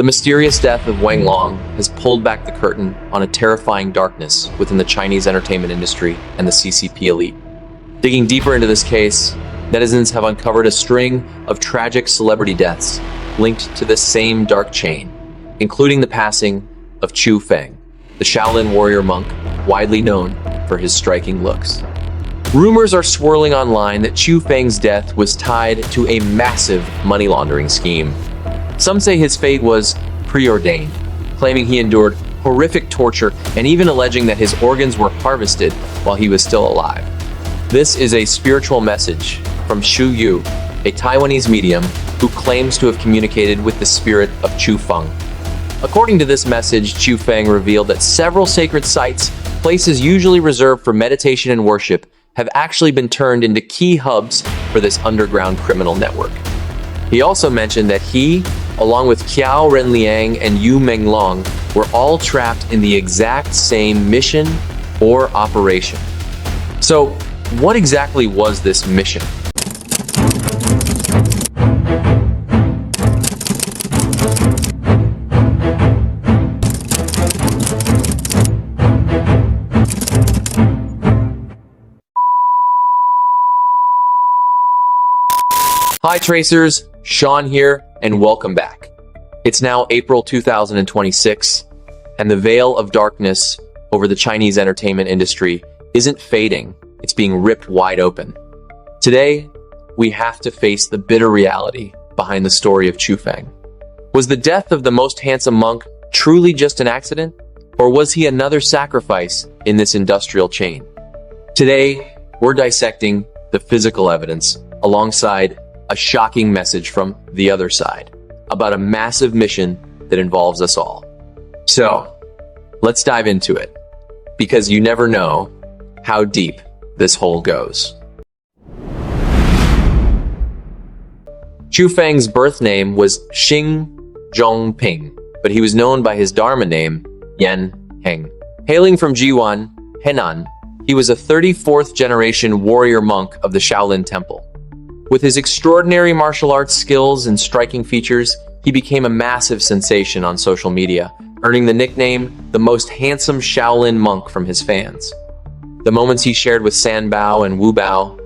The mysterious death of Wenglong has pulled back the curtain on a terrifying darkness within the Chinese entertainment industry and the CCP elite. Digging deeper into this case, netizens have uncovered a string of tragic celebrity deaths linked to this same dark chain, including the passing of Qiu Feng, the Shaolin warrior monk widely known for his striking looks. Rumors are swirling online that Qiu Feng's death was tied to a massive money laundering scheme. Some say his fate was preordained, claiming he endured horrific torture and even alleging that his organs were harvested while he was still alive. This is a spiritual message from Xu Yu, a Taiwanese medium who claims to have communicated with the spirit of Qiu Feng. According to this message, Qiu Feng revealed that several sacred sites, places usually reserved for meditation and worship, have actually been turned into key hubs for this underground criminal network. He also mentioned that he, along with Qiao, Renliang, and Yu Menglong, were all trapped in the exact same mission or operation. So, what exactly was this mission? Hi Tracers, Sean here, and welcome back. It's now April 2026, and the veil of darkness over the Chinese entertainment industry isn't fading, it's being ripped wide open. Today, we have to face the bitter reality behind the story of Qiu Feng. Was the death of the most handsome monk truly just an accident, or was he another sacrifice in this industrial chain? Today, we're dissecting the physical evidence alongside a shocking message from the other side about a massive mission that involves us all. So, let's dive into it, because you never know how deep this hole goes. Qiu Feng's birth name was Xing Zhongping, but he was known by his Dharma name, Yan Heng. Hailing from Jiwan, Henan, he was a 34th generation warrior monk of the Shaolin Temple. With his extraordinary martial arts skills and striking features, he became a massive sensation on social media, earning the nickname the most handsome Shaolin monk from his fans. The moments he shared with San Bao and Wu Bao,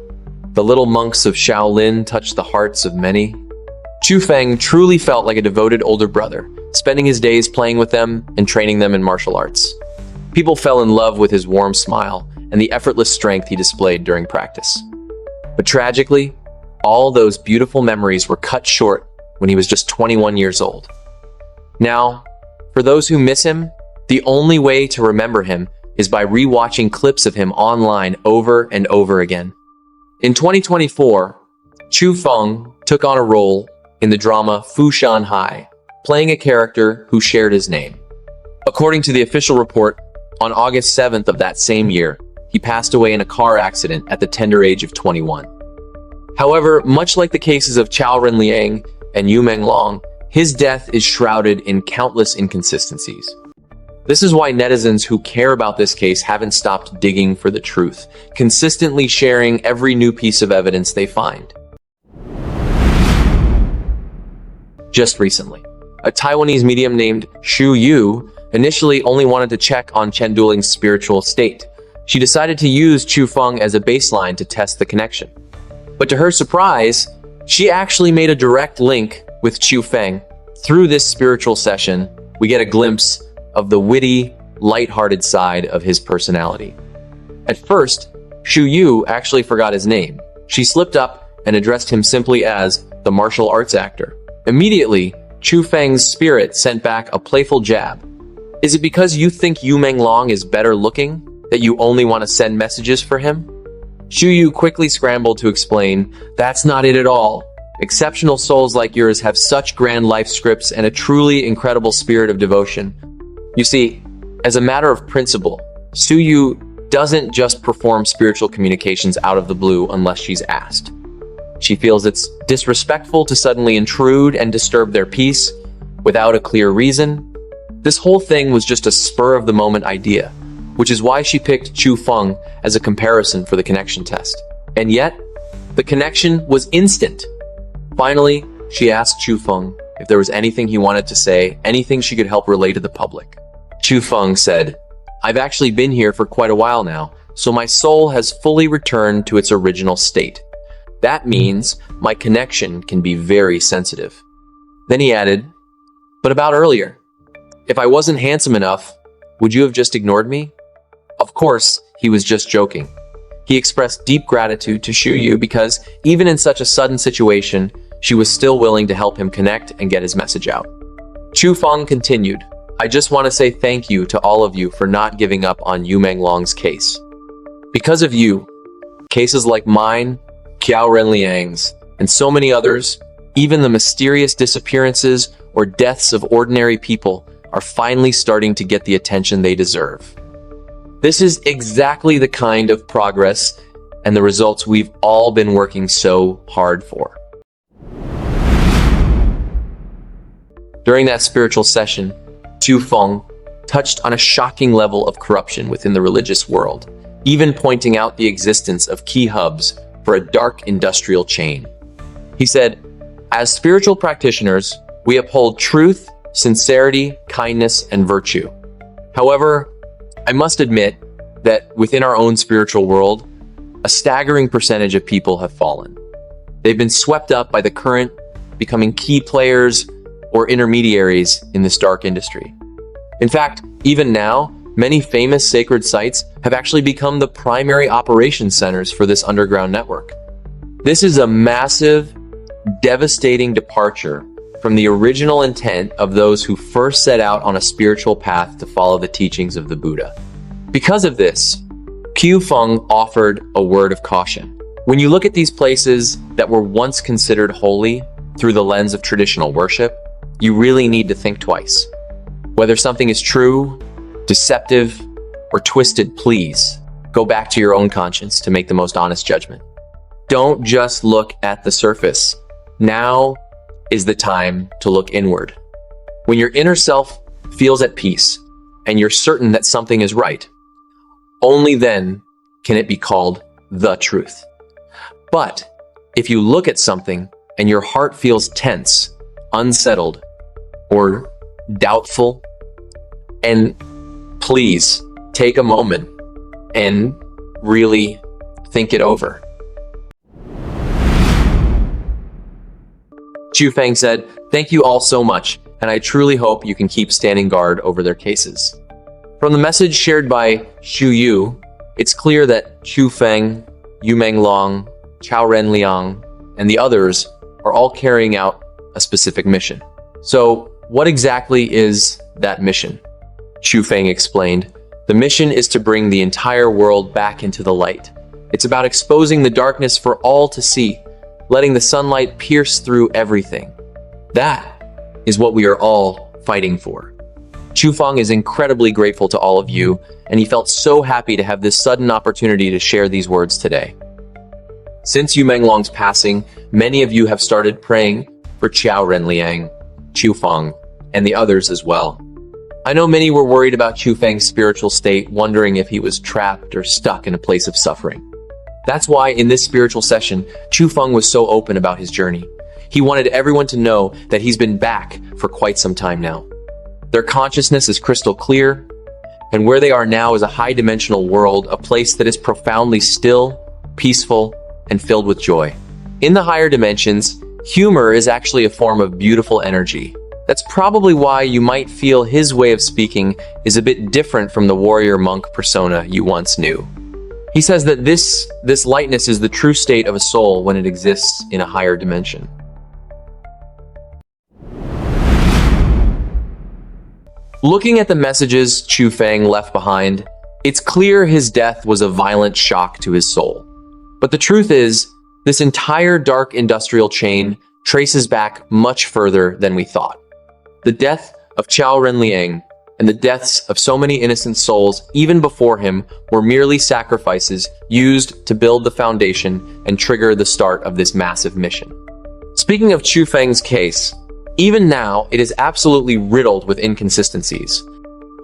the little monks of Shaolin, touched the hearts of many. Qiu Feng truly felt like a devoted older brother, spending his days playing with them and training them in martial arts. People fell in love with his warm smile and the effortless strength he displayed during practice. But tragically, all those beautiful memories were cut short when he was just 21 years old. Now, for those who miss him, the only way to remember him is by rewatching clips of him online over and over again. In 2024, Qiu Feng took on a role in the drama Fushan High, playing a character who shared his name. According to the official report, on August 7th of that same year, he passed away in a car accident at the tender age of 21. However, much like the cases of Qiao Renliang and Yu Menglong, his death is shrouded in countless inconsistencies. This is why netizens who care about this case haven't stopped digging for the truth, consistently sharing every new piece of evidence they find. Just recently, a Taiwanese medium named Xu Yu initially only wanted to check on Chen Duling's spiritual state. She decided to use Qiu Feng as a baseline to test the connection. But to her surprise, she actually made a direct link with Qiu Feng. Through this spiritual session, we get a glimpse of the witty, light-hearted side of his personality. At first, Xu Yu actually forgot his name. She slipped up and addressed him simply as the martial arts actor. Immediately, Qiu Feng's spirit sent back a playful jab. Is it because you think Yu Menglong is better looking that you only want to send messages for him? Xu Yu quickly scrambled to explain, that's not it at all. Exceptional souls like yours have such grand life scripts and a truly incredible spirit of devotion. You see, as a matter of principle, Xu Yu doesn't just perform spiritual communications out of the blue unless she's asked. She feels it's disrespectful to suddenly intrude and disturb their peace without a clear reason. This whole thing was just a spur-of-the-moment idea, which is why she picked Qiu Feng as a comparison for the connection test. And yet, the connection was instant. Finally, she asked Qiu Feng, if there was anything he wanted to say, anything she could help relay to the public. Qiu Feng said, "I've actually been here for quite a while now, so my soul has fully returned to its original state. That means my connection can be very sensitive." Then he added, "But about earlier, if I wasn't handsome enough, would you have just ignored me?" Of course, he was just joking. He expressed deep gratitude to Xu Yu because even in such a sudden situation, she was still willing to help him connect and get his message out. Qiu Feng continued, "I just want to say thank you to all of you for not giving up on Yu Menglong's case. Because of you, cases like mine, Qiao Renliang's, and so many others, even the mysterious disappearances or deaths of ordinary people, are finally starting to get the attention they deserve. This is exactly the kind of progress and the results we've all been working so hard for." During that spiritual session, Qiu Feng touched on a shocking level of corruption within the religious world, even pointing out the existence of key hubs for a dark industrial chain. He said, "As spiritual practitioners, we uphold truth, sincerity, kindness, and virtue. However, I must admit that within our own spiritual world, a staggering percentage of people have fallen. They've been swept up by the current, becoming key players or intermediaries in this dark industry. In fact, even now, many famous sacred sites have actually become the primary operation centers for this underground network. This is a massive, devastating departure from the original intent of those who first set out on a spiritual path to follow the teachings of the Buddha. Because of this, Qiu Feng offered a word of caution. When you look at these places that were once considered holy through the lens of traditional worship, you really need to think twice. Whether something is true, deceptive, or twisted, please go back to your own conscience to make the most honest judgment. Don't just look at the surface. Now is the time to look inward. When your inner self feels at peace and you're certain that something is right, only then can it be called the truth. But if you look at something and your heart feels tense, unsettled, or doubtful, and please take a moment and really think it over." Qiu Feng said, "Thank you all so much, and I truly hope you can keep standing guard over their cases." From the message shared by Xu Yu, it's clear that Qiu Feng, Yu Menglong, Qiao Renliang, and the others are all carrying out a specific mission. So, what exactly is that mission? Qiu Feng explained, "The mission is to bring the entire world back into the light. It's about exposing the darkness for all to see, letting the sunlight pierce through everything. That is what we are all fighting for." Qiu Feng is incredibly grateful to all of you, and he felt so happy to have this sudden opportunity to share these words today. Since Yu Menglong's passing, many of you have started praying for Qiao Renliang, Qiu Feng, and the others as well. I know many were worried about Qiu Feng's spiritual state, wondering if he was trapped or stuck in a place of suffering. That's why in this spiritual session, Qiu Feng was so open about his journey. He wanted everyone to know that he's been back for quite some time now. Their consciousness is crystal clear, and where they are now is a high-dimensional world, a place that is profoundly still, peaceful, and filled with joy. In the higher dimensions, humor is actually a form of beautiful energy. That's probably why you might feel his way of speaking is a bit different from the warrior monk persona you once knew. He says that this lightness is the true state of a soul when it exists in a higher dimension. Looking at the messages Qiu Feng left behind, it's clear his death was a violent shock to his soul. But the truth is, this entire dark industrial chain traces back much further than we thought. The death of Qiao Renliang and the deaths of so many innocent souls even before him were merely sacrifices used to build the foundation and trigger the start of this massive mission. Speaking of Qiu Feng's case, even now it is absolutely riddled with inconsistencies.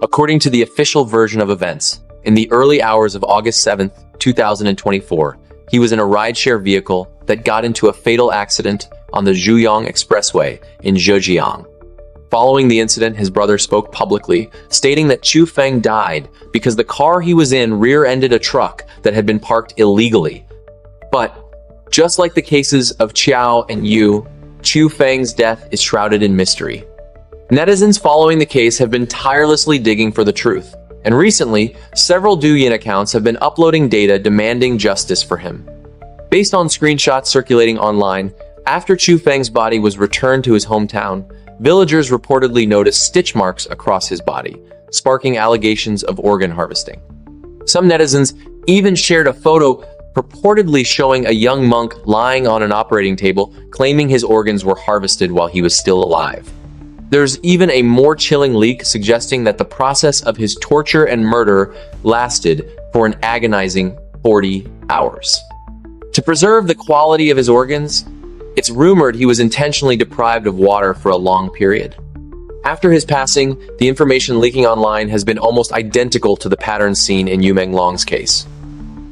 According to the official version of events, in the early hours of August 7th, 2024, he was in a rideshare vehicle that got into a fatal accident on the Zhuyang Expressway in Zhejiang. Following the incident, his brother spoke publicly, stating that Qiu Feng died because the car he was in rear-ended a truck that had been parked illegally. But just like the cases of Qiao and Yu, Qiu Feng's death is shrouded in mystery. Netizens following the case have been tirelessly digging for the truth, and recently, several Douyin accounts have been uploading data demanding justice for him. Based on screenshots circulating online, after Qiu Feng's body was returned to his hometown, villagers reportedly noticed stitch marks across his body, sparking allegations of organ harvesting. Some netizens even shared a photo purportedly showing a young monk lying on an operating table, claiming his organs were harvested while he was still alive. There's even a more chilling leak suggesting that the process of his torture and murder lasted for an agonizing 40 hours. To preserve the quality of his organs, it's rumored he was intentionally deprived of water for a long period. After his passing, the information leaking online has been almost identical to the pattern seen in Yu Menglong's case.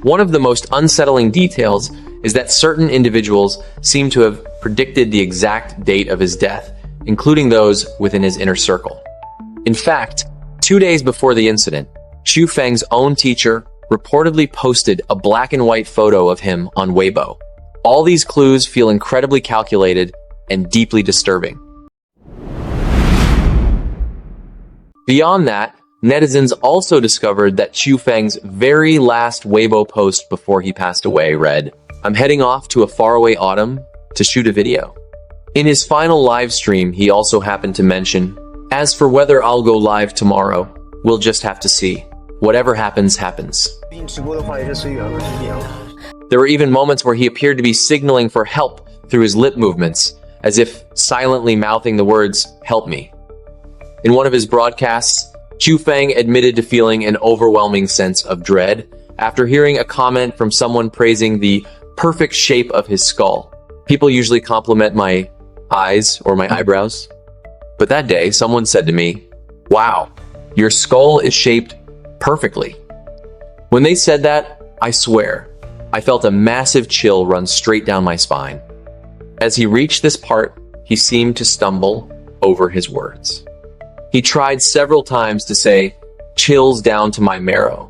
One of the most unsettling details is that certain individuals seem to have predicted the exact date of his death, including those within his inner circle. In fact, 2 days before the incident, Qiu Feng's own teacher reportedly posted a black and white photo of him on Weibo. All these clues feel incredibly calculated and deeply disturbing. Beyond that, netizens also discovered that Qiu Feng's very last Weibo post before he passed away read, "I'm heading off to a faraway autumn to shoot a video." In his final live stream, he also happened to mention, "As for whether I'll go live tomorrow, we'll just have to see. Whatever happens, happens." There were even moments where he appeared to be signaling for help through his lip movements, as if silently mouthing the words, "Help me." In one of his broadcasts, Qiu Feng admitted to feeling an overwhelming sense of dread after hearing a comment from someone praising the perfect shape of his skull. People usually compliment my eyes or my eyebrows, but that day someone said to me, "Wow, your skull is shaped perfectly." When they said that, I swear, I felt a massive chill run straight down my spine. As he reached this part, he seemed to stumble over his words. He tried several times to say, "Chills down to my marrow,"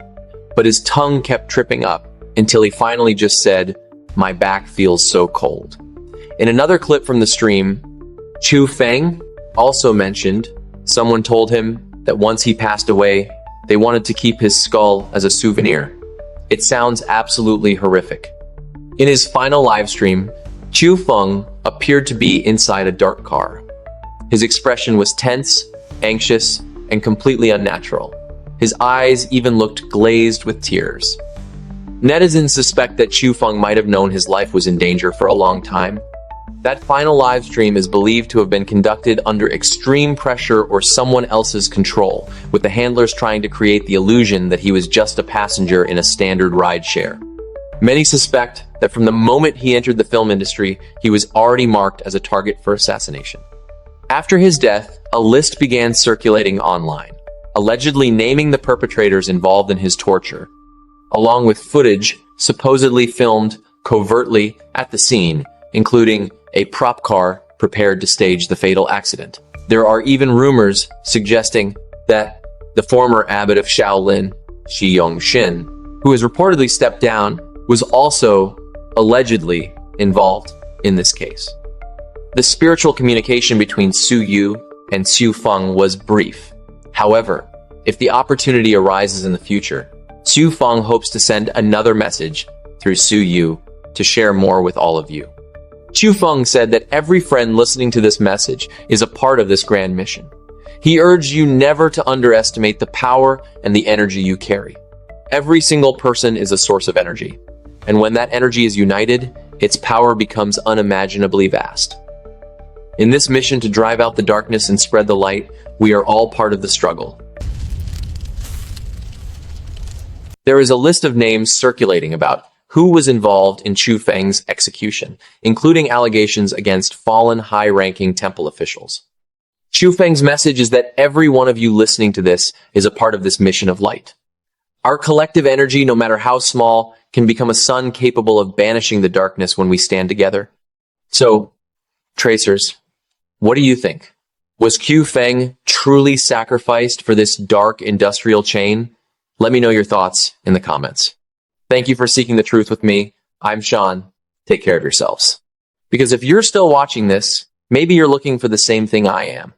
but his tongue kept tripping up until he finally just said, "My back feels so cold." In another clip from the stream, Qiu Feng also mentioned someone told him that once he passed away, they wanted to keep his skull as a souvenir. It sounds absolutely horrific. In his final live stream, Qiu Feng appeared to be inside a dark car. His expression was tense, anxious, and completely unnatural. His eyes even looked glazed with tears. Netizens suspect that Qiu Feng might have known his life was in danger for a long time. That final live stream is believed to have been conducted under extreme pressure or someone else's control, with the handlers trying to create the illusion that he was just a passenger in a standard rideshare. Many suspect that from the moment he entered the film industry, he was already marked as a target for assassination. After his death, a list began circulating online, allegedly naming the perpetrators involved in his torture, along with footage supposedly filmed covertly at the scene, including a prop car prepared to stage the fatal accident. There are even rumors suggesting that the former abbot of Shaolin, Shi Yongxin, who has reportedly stepped down, was also allegedly involved in this case. The spiritual communication between Su Yu and Qiu Feng was brief. However, if the opportunity arises in the future, Qiu Feng hopes to send another message through Su Yu to share more with all of you. Qiu Feng said that every friend listening to this message is a part of this grand mission. He urged you never to underestimate the power and the energy you carry. Every single person is a source of energy, and when that energy is united, its power becomes unimaginably vast. In this mission to drive out the darkness and spread the light, we are all part of the struggle. There is a list of names circulating about who was involved in Qiu Feng's execution, including allegations against fallen high-ranking temple officials. Qiu Feng's message is that every one of you listening to this is a part of this mission of light. Our collective energy, no matter how small, can become a sun capable of banishing the darkness when we stand together. So, Tracers, what do you think? Was Qiu Feng truly sacrificed for this dark industrial chain? Let me know your thoughts in the comments. Thank you for seeking the truth with me. I'm Sean. Take care of yourselves. Because if you're still watching this, maybe you're looking for the same thing I am.